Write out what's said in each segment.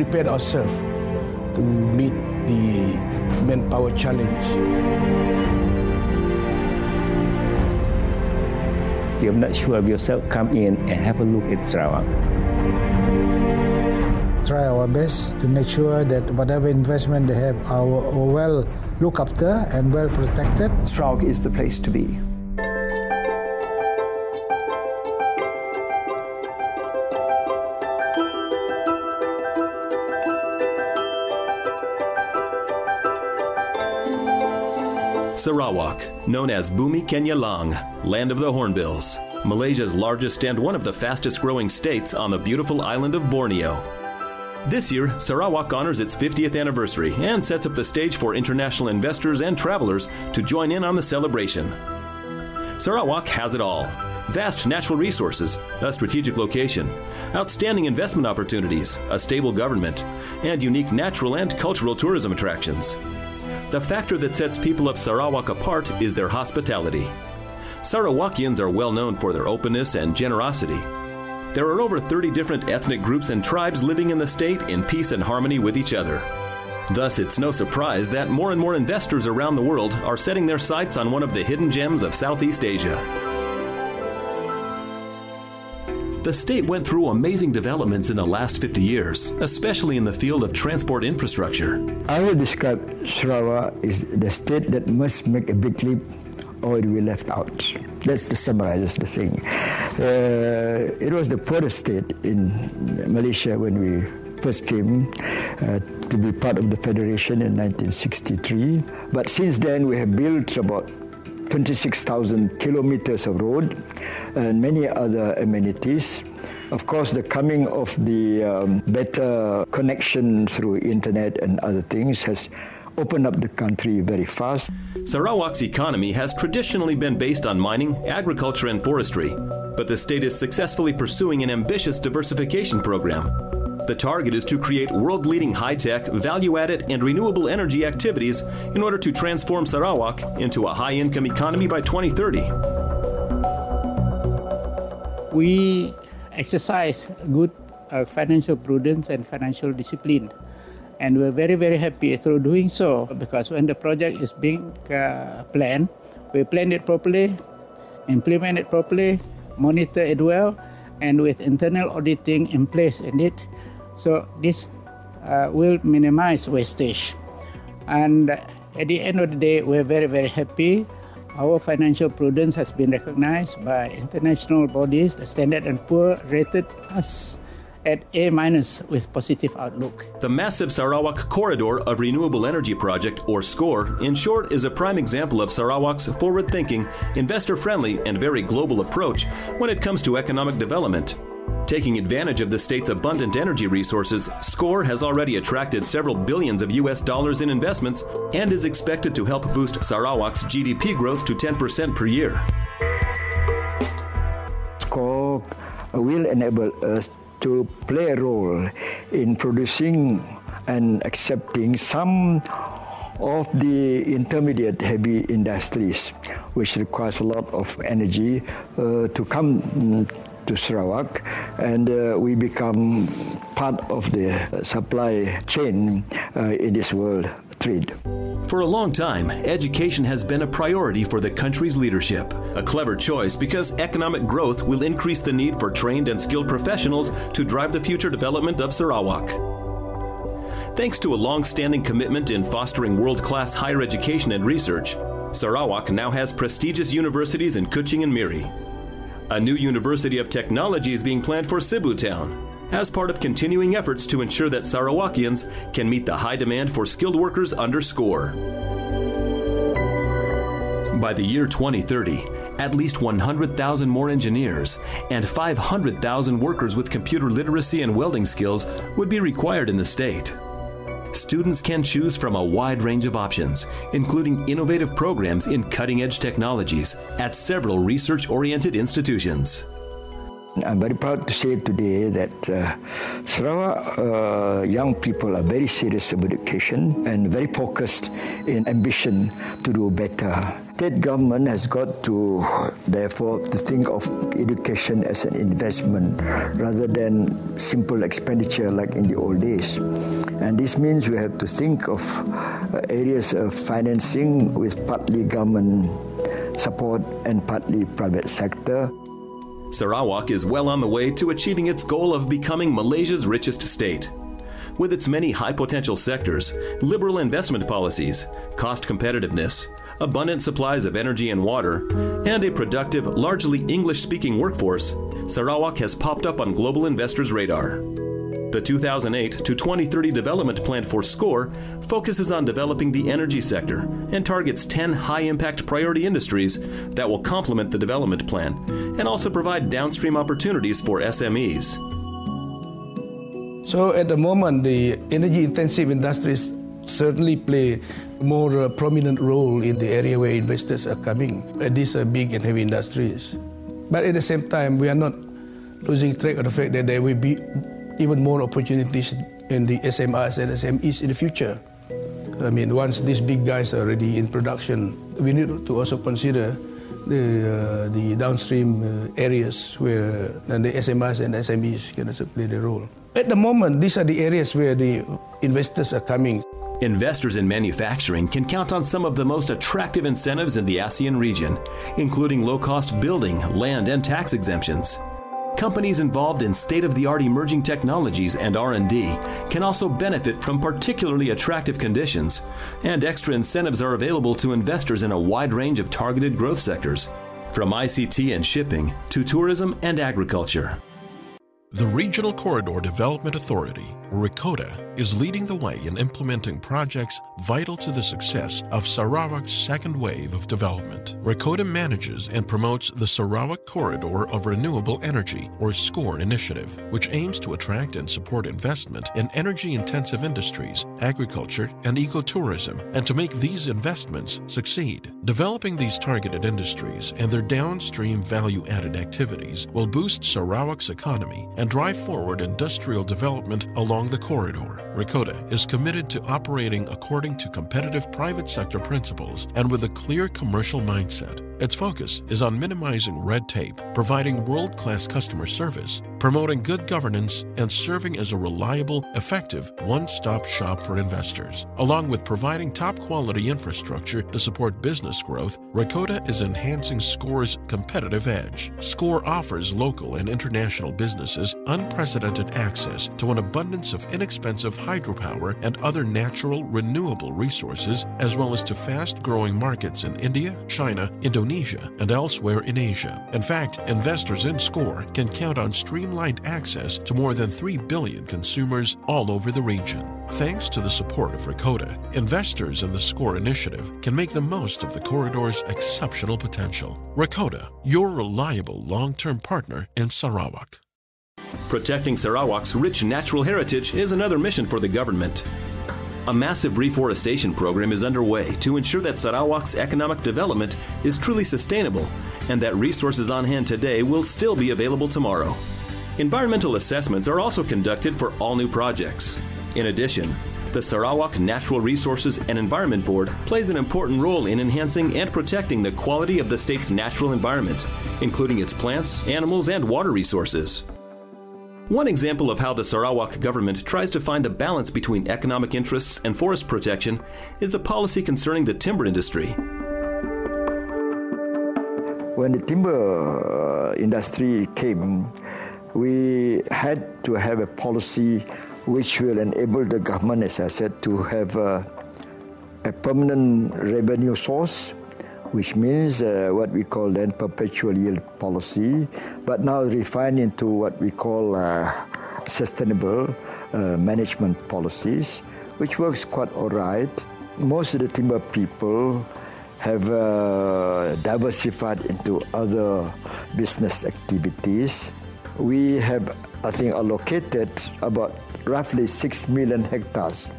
prepared ourselves to meet the manpower challenge. If you're not sure of yourself, come in and have a look at Sarawak. Try our best to make sure that whatever investment they have are well looked after and well protected. Sarawak is the place to be. Sarawak, known as Bumi Kenya Lang, land of the Hornbills, Malaysia's largest and one of the fastest growing states on the beautiful island of Borneo. This year, Sarawak honors its 50th anniversary and sets up the stage for international investors and travelers to join in on the celebration. Sarawak has it all: vast natural resources, a strategic location, outstanding investment opportunities, a stable government, and unique natural and cultural tourism attractions. The factor that sets people of Sarawak apart is their hospitality. Sarawakians are well known for their openness and generosity. There are over 30 different ethnic groups and tribes living in the state in peace and harmony with each other. Thus, it's no surprise that more and more investors around the world are setting their sights on one of the hidden gems of Southeast Asia. The state went through amazing developments in the last 50 years, especially in the field of transport infrastructure. I would describe Sarawak as the state that must make a big leap or it will be left out. That's to summarize the thing. It was the poorest state in Malaysia when we first came to be part of the Federation in 1963. But since then we have built about 26,000 kilometers of road and many other amenities. Of course, the coming of the better connection through internet and other things has opened up the country very fast. Sarawak's economy has traditionally been based on mining, agriculture, and forestry, but the state is successfully pursuing an ambitious diversification program. The target is to create world-leading high-tech, value-added, and renewable energy activities in order to transform Sarawak into a high-income economy by 2030. We exercise good financial prudence and financial discipline. And we're very, very happy through doing so, because when the project is being planned, we plan it properly, implement it properly, monitor it well, and with internal auditing in place in it. So this will minimize wastage. And at the end of the day, we're very, very happy. Our financial prudence has been recognized by international bodies. The Standard & Poor's rated us at A- with positive outlook. The massive Sarawak Corridor of Renewable Energy Project, or SCORE, in short, is a prime example of Sarawak's forward-thinking, investor-friendly, and very global approach when it comes to economic development. Taking advantage of the state's abundant energy resources, SCORE has already attracted several billions of US dollars in investments and is expected to help boost Sarawak's GDP growth to 10% per year. SCORE will enable us to play a role in producing and accepting some of the intermediate heavy industries, which requires a lot of energy to come to Sarawak, and we become part of the supply chain in this world trade. For a long time, education has been a priority for the country's leadership. A clever choice because economic growth will increase the need for trained and skilled professionals to drive the future development of Sarawak. Thanks to a long-standing commitment in fostering world-class higher education and research, Sarawak now has prestigious universities in Kuching and Miri. A new University of Technology is being planned for Cebu Town, as part of continuing efforts to ensure that Sarawakians can meet the high demand for skilled workers under SCORE. By the year 2030, at least 100,000 more engineers and 500,000 workers with computer literacy and welding skills would be required in the state. Students can choose from a wide range of options, including innovative programs in cutting-edge technologies at several research-oriented institutions. I'm very proud to say today that Sarawak young people are very serious about education and very focused in ambition to do better. State government has got to, therefore, to think of education as an investment rather than simple expenditure like in the old days. And this means we have to think of areas of financing with partly government support and partly private sector. Sarawak is well on the way to achieving its goal of becoming Malaysia's richest state. With its many high-potential sectors, liberal investment policies, cost competitiveness, abundant supplies of energy and water, and a productive, largely English-speaking workforce, Sarawak has popped up on global investors' radar. The 2008 to 2030 development plan for SCORE focuses on developing the energy sector and targets 10 high-impact priority industries that will complement the development plan and also provide downstream opportunities for SMEs. So at the moment, the energy-intensive industries certainly play a more prominent role in the area where investors are coming. These are big and heavy industries. But at the same time, we are not losing track of the fact that there will be even more opportunities in the SMRs and SMEs in the future. I mean, once these big guys are already in production, we need to also consider the downstream areas where the SMRs and SMEs can also play their role. At the moment, these are the areas where the investors are coming. Investors in manufacturing can count on some of the most attractive incentives in the ASEAN region, including low-cost building, land, and tax exemptions. Companies involved in state-of-the-art emerging technologies and R&D can also benefit from particularly attractive conditions, and extra incentives are available to investors in a wide range of targeted growth sectors, from ICT and shipping to tourism and agriculture. The Regional Corridor Development Authority, or RECODA, is leading the way in implementing projects vital to the success of Sarawak's second wave of development. RECODA manages and promotes the Sarawak Corridor of Renewable Energy, or SCORE initiative, which aims to attract and support investment in energy-intensive industries, agriculture, and ecotourism, and to make these investments succeed. Developing these targeted industries and their downstream value-added activities will boost Sarawak's economy and drive forward industrial development along the corridor. RECODA is committed to operating according to competitive private sector principles and with a clear commercial mindset. Its focus is on minimizing red tape, providing world-class customer service, promoting good governance, and serving as a reliable, effective, one-stop shop for investors. Along with providing top-quality infrastructure to support business growth, RECODA is enhancing SCORE's competitive edge. SCORE offers local and international businesses unprecedented access to an abundance of inexpensive hydropower and other natural, renewable resources, as well as to fast-growing markets in India, China, Indonesia, and elsewhere in Asia. In fact, investors in SCORE can count on streamlined access to more than 3 billion consumers all over the region. Thanks to the support of RECODA, investors in the SCORE initiative can make the most of the corridor's exceptional potential. RECODA, your reliable long-term partner in Sarawak. Protecting Sarawak's rich natural heritage is another mission for the government. A massive reforestation program is underway to ensure that Sarawak's economic development is truly sustainable and that resources on hand today will still be available tomorrow. Environmental assessments are also conducted for all new projects. In addition, the Sarawak Natural Resources and Environment Board plays an important role in enhancing and protecting the quality of the state's natural environment, including its plants, animals, and water resources. One example of how the Sarawak government tries to find a balance between economic interests and forest protection is the policy concerning the timber industry. When the timber industry came, we had to have a policy which will enable the government, as I said, to have a permanent revenue source, which means what we call then perpetual yield policy, but now refined into what we call sustainable management policies, which works quite all right. Most of the timber people have diversified into other business activities. We have, I think, allocated about roughly 6 million hectares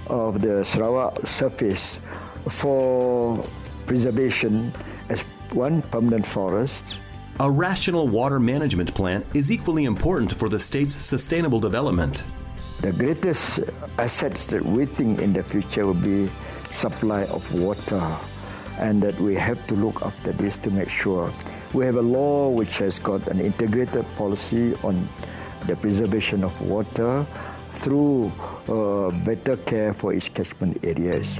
of the Sarawak surface for preservation as one permanent forest. A rational water management plan is equally important for the state's sustainable development. The greatest assets that we think in the future will be supply of water and that we have to look after this to make sure we have a law which has got an integrated policy on the preservation of water through better care for its catchment areas.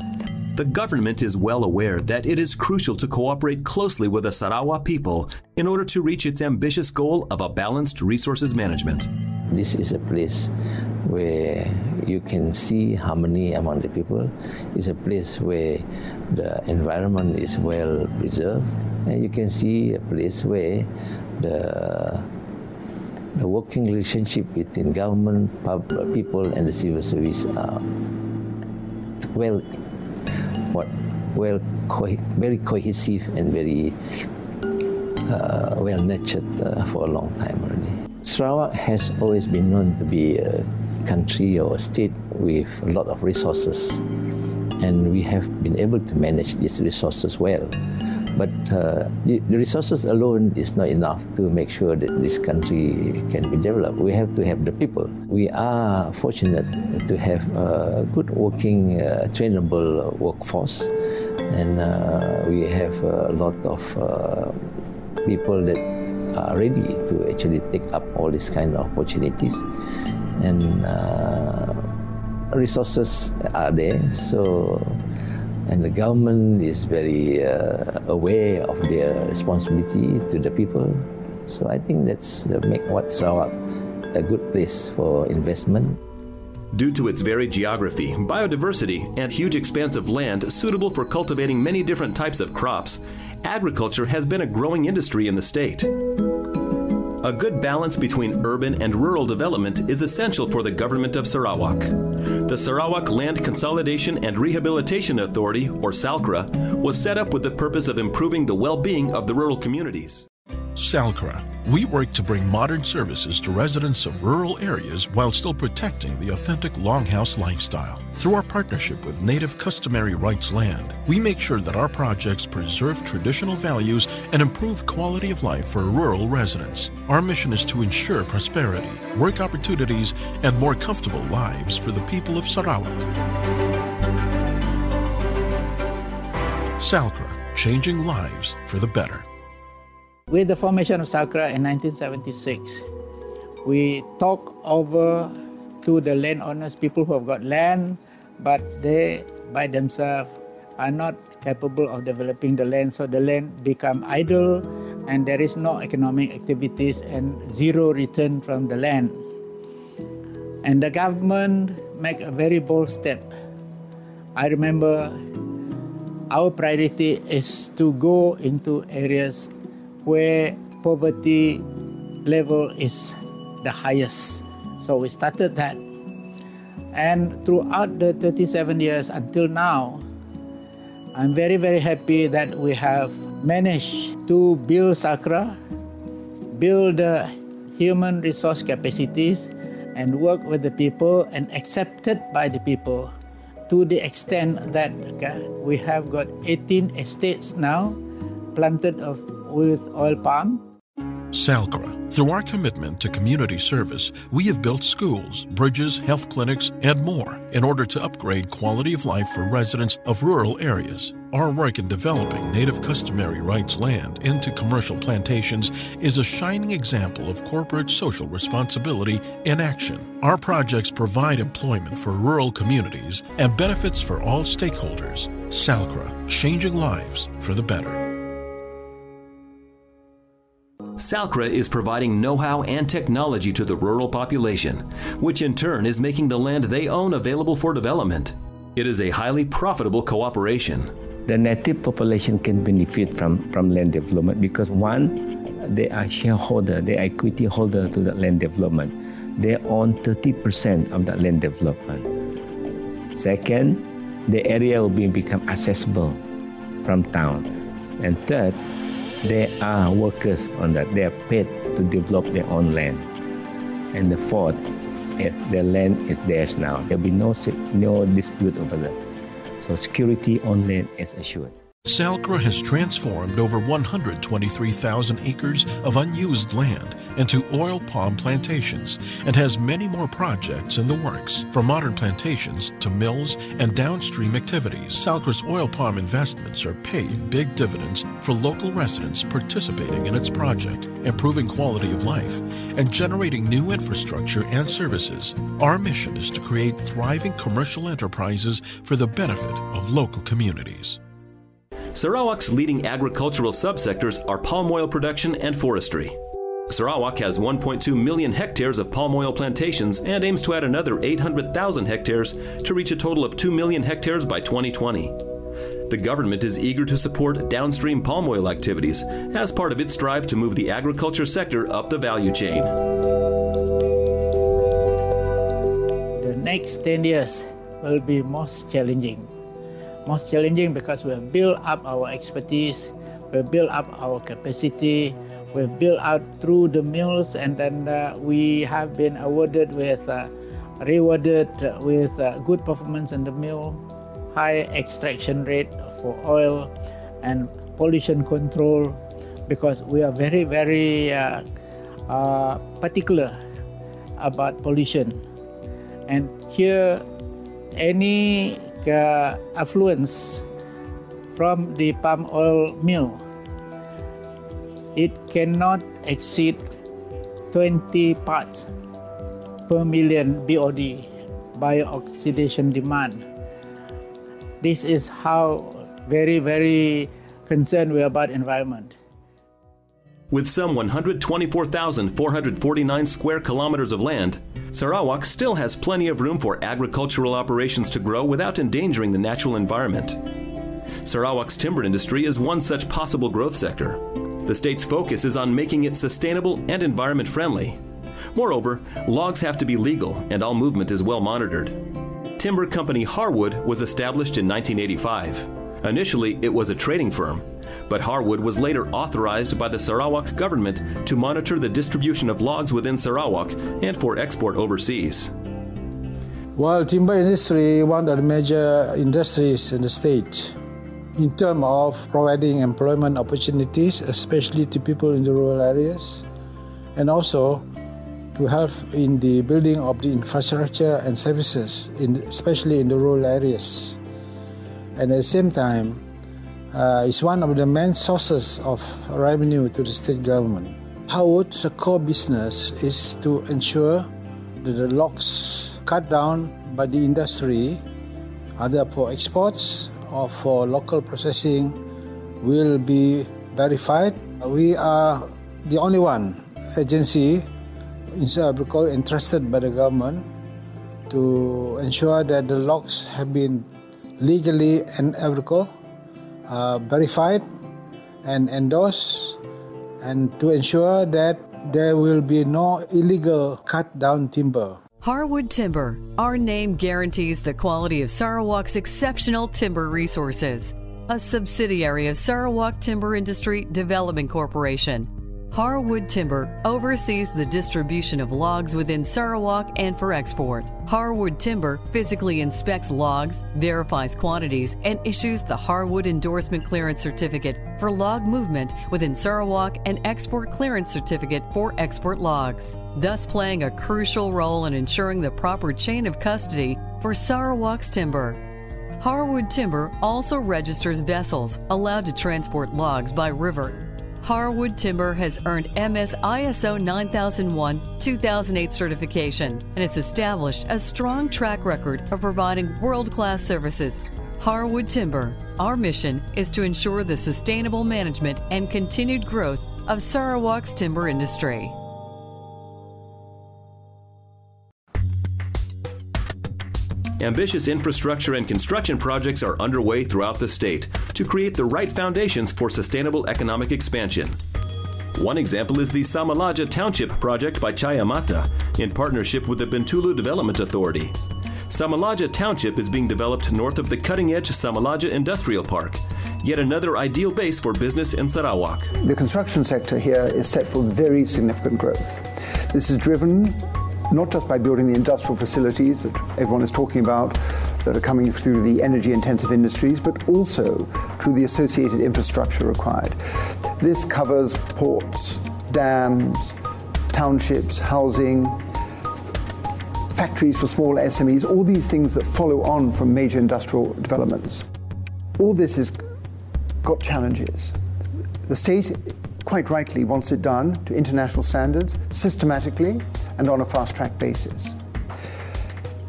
The government is well aware that it is crucial to cooperate closely with the Sarawak people in order to reach its ambitious goal of a balanced resources management. This is a place where you can see harmony among the people. It's a place where the environment is well preserved, and you can see a place where the working relationship between government, people, and the civil service are very cohesive and very well nurtured for a long time already. Sarawak has always been known to be a country or a state with a lot of resources, and we have been able to manage these resources well. But the resources alone is not enough to make sure that this country can be developed. We have to have the people. We are fortunate to have a good working, trainable workforce, and we have a lot of people that are ready to actually take up all these kind of opportunities, and resources are there. And the government is very aware of their responsibility to the people. So I think that's make what Sarawak a good place for investment. Due to its varied geography, biodiversity, and huge expanse of land suitable for cultivating many different types of crops, agriculture has been a growing industry in the state. A good balance between urban and rural development is essential for the government of Sarawak. The Sarawak Land Consolidation and Rehabilitation Authority, or SALCRA, was set up with the purpose of improving the well-being of the rural communities. SALCRA. We work to bring modern services to residents of rural areas while still protecting the authentic longhouse lifestyle. Through our partnership with Native Customary Rights Land, we make sure that our projects preserve traditional values and improve quality of life for rural residents. Our mission is to ensure prosperity, work opportunities, and more comfortable lives for the people of Sarawak. SALCRA, changing lives for the better. With the formation of SALCRA in 1976, we talk over to the landowners, people who have got land, but they by themselves are not capable of developing the land, so the land become idle and there is no economic activities and zero return from the land. And the government make a very bold step. I remember our priority is to go into areas where poverty level is the highest. So we started that. And throughout the 37 years until now, I'm very, very happy that we have managed to build SALCRA, build the human resource capacities, and work with the people and accepted by the people to the extent that we have got 18 estates now planted with oil palm. SALCRA. Through our commitment to community service, we have built schools, bridges, health clinics, and more in order to upgrade quality of life for residents of rural areas. Our work in developing Native Customary Rights land into commercial plantations is a shining example of corporate social responsibility in action. Our projects provide employment for rural communities and benefits for all stakeholders. SALCRA, changing lives for the better. SALCRA is providing know-how and technology to the rural population, which in turn is making the land they own available for development. It is a highly profitable cooperation. The native population can benefit from land development because one, they are shareholder, they are equity holder to the land development. They own 30% of the land development. Second, the area will become accessible from town. And third, they are workers on that. They are paid to develop their own land. And the fourth, the land is theirs now. There will be no dispute over that. So security on land is assured. Salcra has transformed over 123,000 acres of unused land into oil palm plantations and has many more projects in the works, from modern plantations to mills and downstream activities. Salcra's oil palm investments are paying big dividends for local residents participating in its project, improving quality of life, and generating new infrastructure and services. Our mission is to create thriving commercial enterprises for the benefit of local communities. Sarawak's leading agricultural subsectors are palm oil production and forestry. Sarawak has 1.2 million hectares of palm oil plantations and aims to add another 800,000 hectares to reach a total of 2 million hectares by 2020. The government is eager to support downstream palm oil activities as part of its drive to move the agriculture sector up the value chain. The next 10 years will be most challenging. Most challenging because we have built up our expertise, we have built up our capacity, we have built out through the mills, and then we have been rewarded with good performance in the mill, high extraction rate for oil, and pollution control, because we are very, very particular about pollution. And here, any affluence from the palm oil mill, it cannot exceed 20 parts per million BOD, bio-oxidation demand. This is how very, very concerned we are about environment. With some 124,449 square kilometers of land, Sarawak still has plenty of room for agricultural operations to grow without endangering the natural environment. Sarawak's timber industry is one such possible growth sector. The state's focus is on making it sustainable and environment friendly. Moreover, logs have to be legal and all movement is well monitored. Timber company Harwood was established in 1985. Initially, it was a trading firm, but Harwood was later authorized by the Sarawak government to monitor the distribution of logs within Sarawak and for export overseas. Well, timber industry is one of the major industries in the state in terms of providing employment opportunities, especially to people in the rural areas, and also to help in the building of the infrastructure and services, especially in the rural areas. And at the same time, it's one of the main sources of revenue to the state government. Harwood's core business is to ensure that the logs cut down by the industry, either for exports or for local processing, will be verified. We are the only one agency in Sarawak entrusted by the government to ensure that the logs have been legally and ethical, verified and endorsed, and to ensure that there will be no illegal cut down timber. Harwood Timber. Our name guarantees the quality of Sarawak's exceptional timber resources. A subsidiary of Sarawak Timber Industry Development Corporation. Harwood Timber oversees the distribution of logs within Sarawak and for export. Harwood Timber physically inspects logs, verifies quantities, and issues the Harwood Endorsement Clearance Certificate for log movement within Sarawak and Export Clearance Certificate for export logs, thus playing a crucial role in ensuring the proper chain of custody for Sarawak's timber. Harwood Timber also registers vessels allowed to transport logs by river. Harwood Timber has earned MS ISO 9001-2008 certification and has established a strong track record of providing world-class services. Harwood Timber. Our mission is to ensure the sustainable management and continued growth of Sarawak's timber industry. Ambitious infrastructure and construction projects are underway throughout the state to create the right foundations for sustainable economic expansion. One example is the Samalaja Township project by Chayamata in partnership with the Bintulu Development Authority. Samalaja Township is being developed north of the cutting-edge Samalaja Industrial Park, yet another ideal base for business in Sarawak. The construction sector here is set for very significant growth. This is driven not just by building the industrial facilities that everyone is talking about that are coming through the energy-intensive industries, but also through the associated infrastructure required. This covers ports, dams, townships, housing, factories for small SMEs, all these things that follow on from major industrial developments. All this has got challenges. The state, quite rightly, wants it done to international standards, systematically, and on a fast-track basis.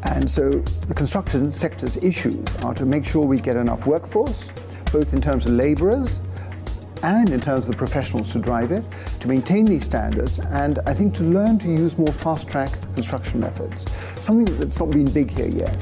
And so the construction sector's issues are to make sure we get enough workforce, both in terms of labourers and in terms of the professionals to drive it, to maintain these standards, and I think to learn to use more fast-track construction methods, something that's not been big here yet.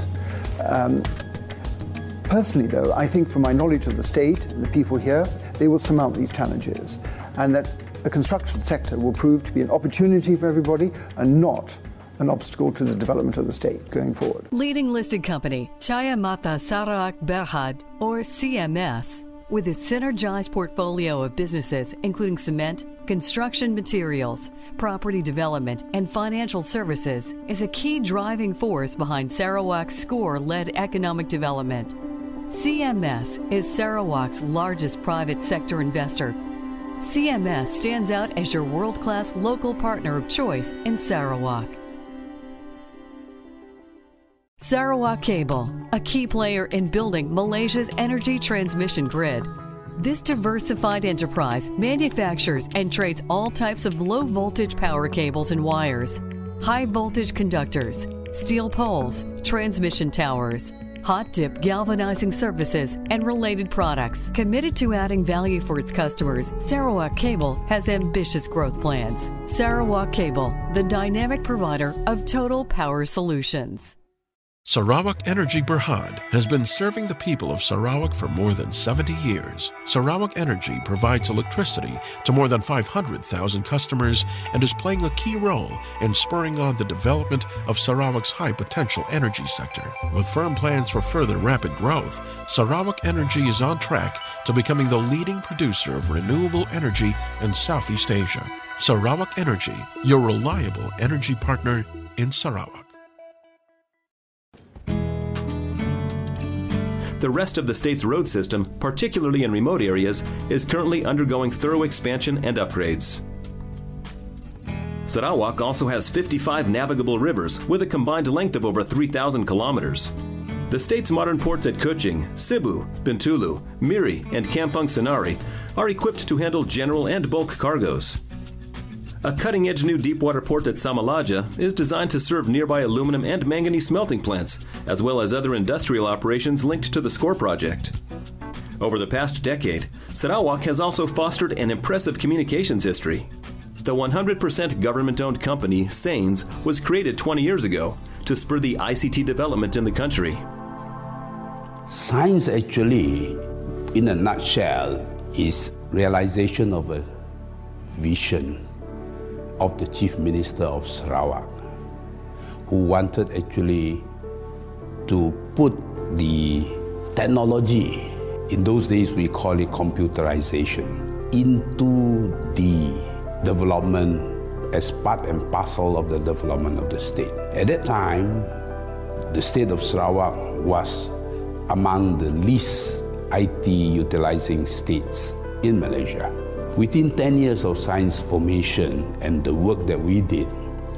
Personally, though, I think from my knowledge of the state and the people here, they will surmount these challenges, and that the construction sector will prove to be an opportunity for everybody and not an obstacle to the development of the state going forward. Leading listed company, Cahaya Mata Sarawak Berhad, or CMS, with its synergized portfolio of businesses including cement, construction materials, property development, and financial services, is a key driving force behind Sarawak's SCORE-led economic development. CMS is Sarawak's largest private sector investor. CMS stands out as your world-class local partner of choice in Sarawak. Sarawak Cable, a key player in building Malaysia's energy transmission grid. This diversified enterprise manufactures and trades all types of low-voltage power cables and wires, high-voltage conductors, steel poles, transmission towers, hot-dip galvanizing services, and related products. Committed to adding value for its customers, Sarawak Cable has ambitious growth plans. Sarawak Cable, the dynamic provider of total power solutions. Sarawak Energy Berhad has been serving the people of Sarawak for more than 70 years. Sarawak Energy provides electricity to more than 500,000 customers and is playing a key role in spurring on the development of Sarawak's high-potential energy sector. With firm plans for further rapid growth, Sarawak Energy is on track to becoming the leading producer of renewable energy in Southeast Asia. Sarawak Energy, your reliable energy partner in Sarawak. The rest of the state's road system, particularly in remote areas, is currently undergoing thorough expansion and upgrades. Sarawak also has 55 navigable rivers with a combined length of over 3,000 kilometers. The state's modern ports at Kuching, Cebu, Bintulu, Miri, and Kampong Senari are equipped to handle general and bulk cargoes. A cutting-edge new deepwater port at Samalaja is designed to serve nearby aluminum and manganese smelting plants, as well as other industrial operations linked to the SCORE project. Over the past decade, Sarawak has also fostered an impressive communications history. The 100% government-owned company, SAINS, was created 20 years ago to spur the ICT development in the country. SAINS actually, in a nutshell, is realization of a vision of the Chief Minister of Sarawak, who wanted actually to put the technology, in those days we call it computerization, into the development as part and parcel of the development of the state. At that time, the state of Sarawak was among the least IT utilizing states in Malaysia. Within 10 years of SAINS formation and the work that we did,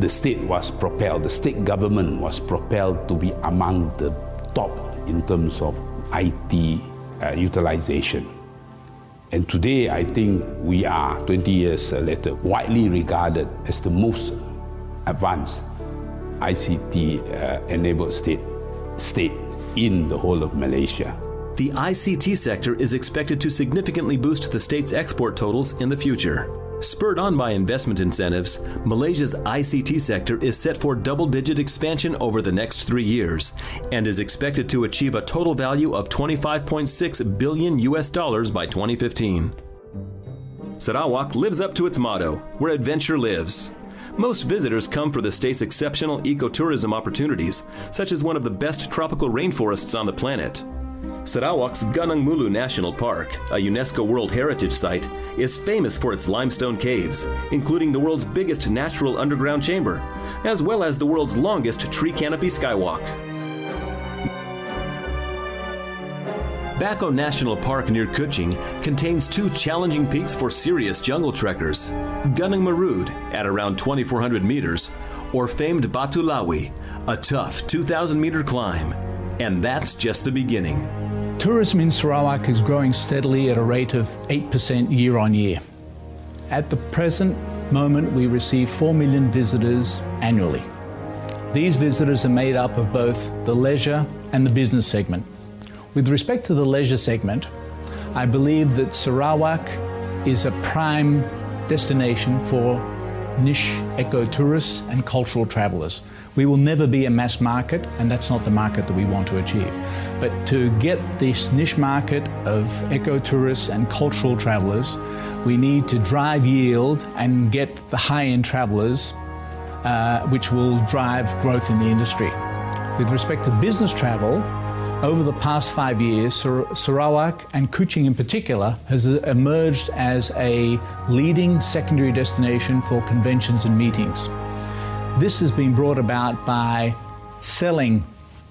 the state was propelled, the state government was propelled to be among the top in terms of IT utilization. And today, I think we are, 20 years later, widely regarded as the most advanced ICT-enabled state in the whole of Malaysia. The ICT sector is expected to significantly boost the state's export totals in the future. Spurred on by investment incentives, Malaysia's ICT sector is set for double-digit expansion over the next 3 years and is expected to achieve a total value of $25.6 billion by 2015. Sarawak lives up to its motto, where adventure lives. Most visitors come for the state's exceptional ecotourism opportunities, such as one of the best tropical rainforests on the planet. Sarawak's Gunung Mulu National Park, a UNESCO World Heritage Site, is famous for its limestone caves, including the world's biggest natural underground chamber, as well as the world's longest tree canopy skywalk. Bako National Park near Kuching contains two challenging peaks for serious jungle trekkers, Gunung Marud at around 2,400 meters, or famed Batu Lawi, a tough 2,000-meter climb. And that's just the beginning. Tourism in Sarawak is growing steadily at a rate of 8% year on year. At the present moment, we receive 4 million visitors annually. These visitors are made up of both the leisure and the business segment. With respect to the leisure segment, I believe that Sarawak is a prime destination for niche eco-tourists and cultural travellers. We will never be a mass market, and that's not the market that we want to achieve. But to get this niche market of eco-tourists and cultural travellers, we need to drive yield and get the high-end travellers, which will drive growth in the industry. With respect to business travel, over the past 5 years, Sarawak and Kuching in particular has emerged as a leading secondary destination for conventions and meetings. This has been brought about by selling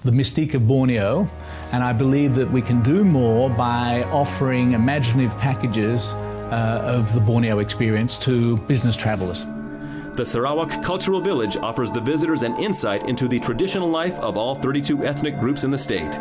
the mystique of Borneo, and I believe that we can do more by offering imaginative packages of the Borneo experience to business travellers. The Sarawak Cultural Village offers the visitors an insight into the traditional life of all 32 ethnic groups in the state.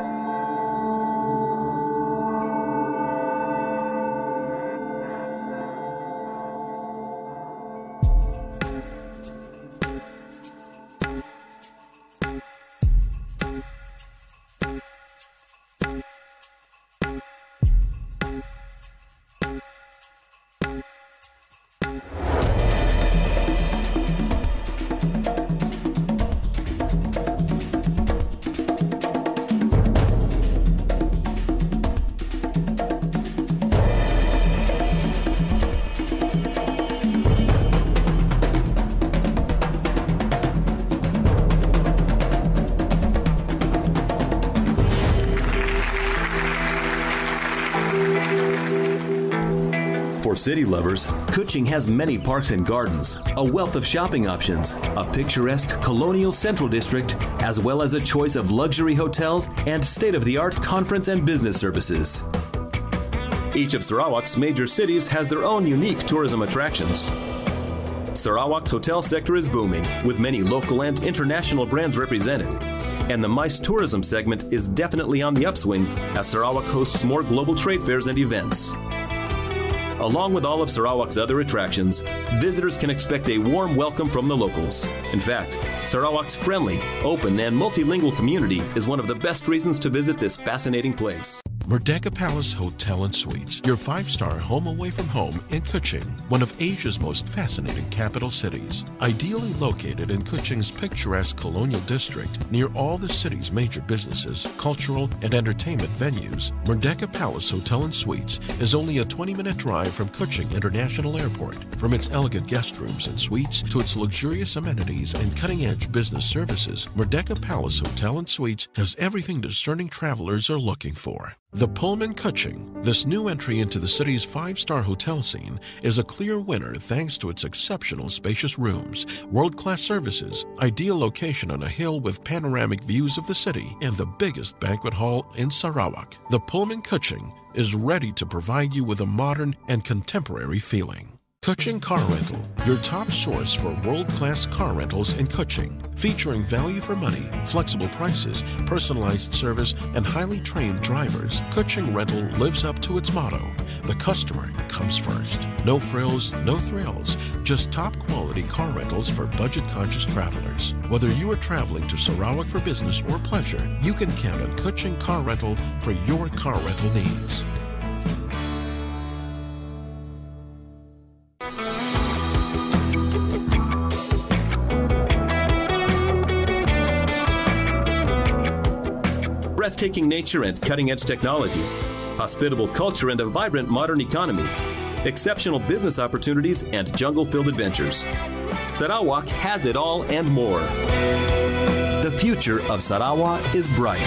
For city lovers, Kuching has many parks and gardens, a wealth of shopping options, a picturesque colonial central district, as well as a choice of luxury hotels and state-of-the-art conference and business services. Each of Sarawak's major cities has their own unique tourism attractions. Sarawak's hotel sector is booming, with many local and international brands represented. And the MICE tourism segment is definitely on the upswing as Sarawak hosts more global trade fairs and events. Along with all of Sarawak's other attractions, visitors can expect a warm welcome from the locals. In fact, Sarawak's friendly, open, and multilingual community is one of the best reasons to visit this fascinating place. Merdeka Palace Hotel and Suites, your 5-star home away from home in Kuching, one of Asia's most fascinating capital cities. Ideally located in Kuching's picturesque colonial district, near all the city's major businesses, cultural, and entertainment venues, Merdeka Palace Hotel and Suites is only a 20-minute drive from Kuching International Airport. From its elegant guest rooms and suites to its luxurious amenities and cutting-edge business services, Merdeka Palace Hotel and Suites has everything discerning travelers are looking for. The Pullman Kuching, this new entry into the city's 5-star hotel scene, is a clear winner thanks to its exceptional spacious rooms, world-class services, ideal location on a hill with panoramic views of the city, and the biggest banquet hall in Sarawak. The Pullman Kuching is ready to provide you with a modern and contemporary feeling. Kuching Car Rental, your top source for world-class car rentals in Kuching. Featuring value for money, flexible prices, personalized service, and highly trained drivers, Kuching Rental lives up to its motto, the customer comes first. No frills, no thrills, just top-quality car rentals for budget-conscious travelers. Whether you are traveling to Sarawak for business or pleasure, you can count on Kuching Car Rental for your car rental needs. Breathtaking nature and cutting-edge technology, hospitable culture and a vibrant modern economy, exceptional business opportunities and jungle-filled adventures. Sarawak has it all and more. The future of Sarawak is bright.